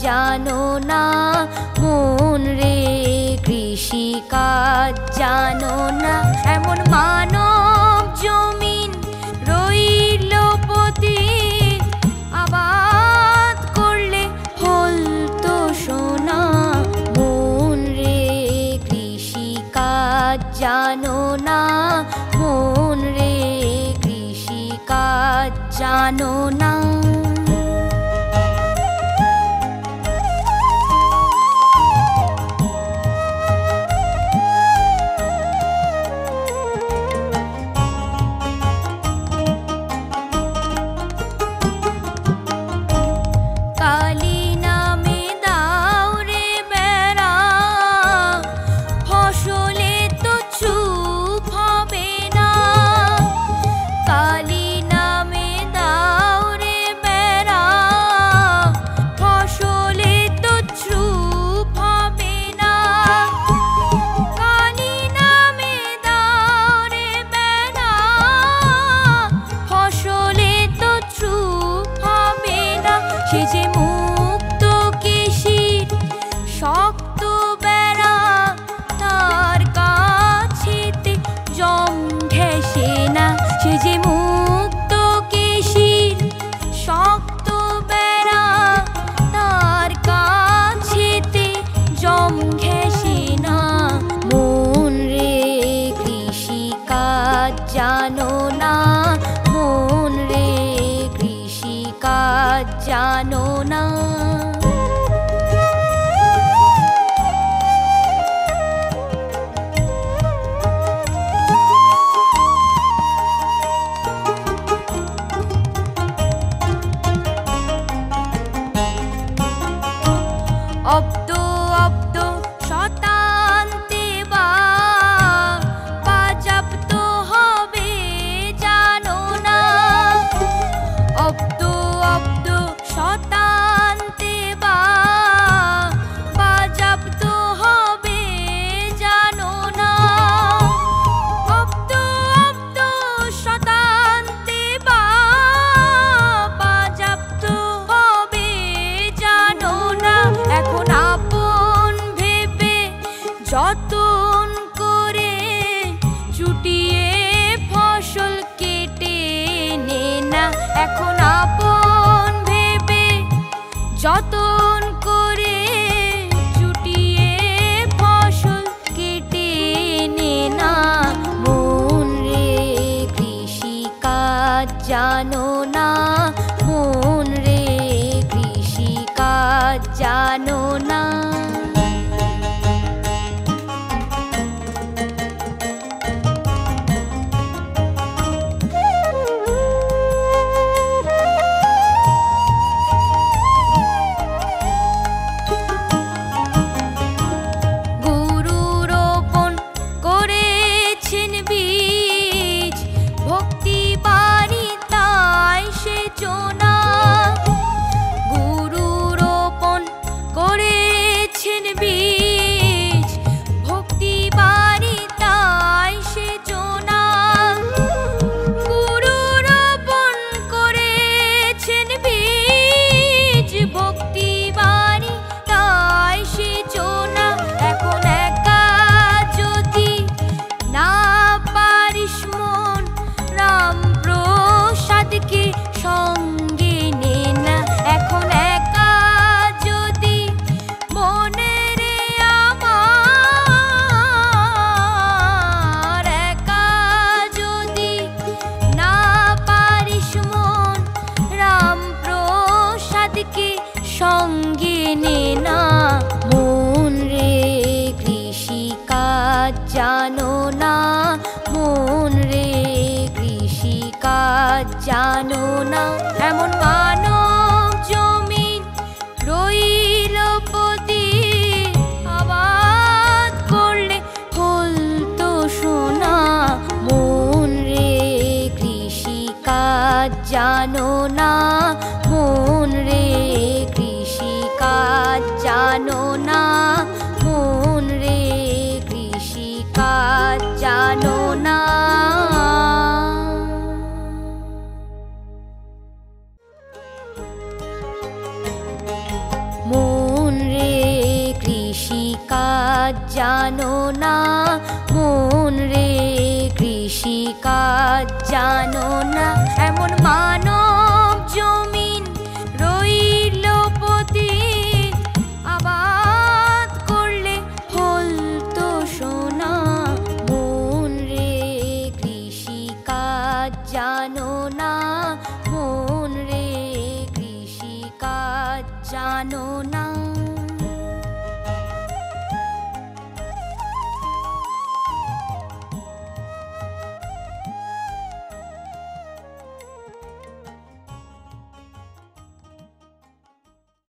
জানো না, মন রে কৃষিকাজ জানো না। এমন মানব জমিন রইল পতিত, আবাদ করলে ফলতো সোনা। মন রে কৃষিকাজ জানো না, মন রে কৃষিকাজ জানো না। জানো না, মন রে কৃষিকাজ জানো না। অব্দ অব্দ শতান্তে বা বাজাপ্ত হবে জানো না। অব্দ অব্দ শতান্তে বা বাজাপ্ত হবে জানো না। অব্দ অব্দ শতান্তে বা বাজাপ্ত হবে জানো না। এখন আপন ভেবে যতন করে চুটিয়ে ফসল কেটে নে না। এখন আপন ভেবে যতন করে চুটিয়ে ফসল কেটে নে না। মন রে কৃষিকাজ জানো না, মন রে কৃষিকাজ জানো না। গুরু রোপণ করেছেন বীজ, ভক্তি বাড়ি তাই সেচনা। গুরু রোপণ করেছেন বীজ, ভক্তি বাড়ি তাই সেচনা। গুরু রোপণ করেছেন বীজ, ভক্তি বাড়ি তাই সেচনা। এখন একা যদি না পারিস মন, রাম প্রসাদকে সঙ্গে নে না। এখন একা যদি মনে রে আমার, একা যদি না পারিস মন, রাম প্রসাদকে সঙ্গে নে না। মন রে কৃষিকাজ জানো না, মন রে কৃষিকাজ জানো না। এমন মানব জমিন রইল পতিত, আবাদ করলে ফলতো সোনা। মন রে কৃষিকাজ জানো না, মন রে কৃষিকাজ জানো না। মন রে কৃষিকাজ জানো না। কাজ জানো না মন রে, কৃষি কাজ জানো না। এমন মানব জমিন রইল পতিত, আবাদ করলে ফলতো সোনা। মন রে, কৃষি কাজ জানো না মন রে, কৃষি কাজ জানো না।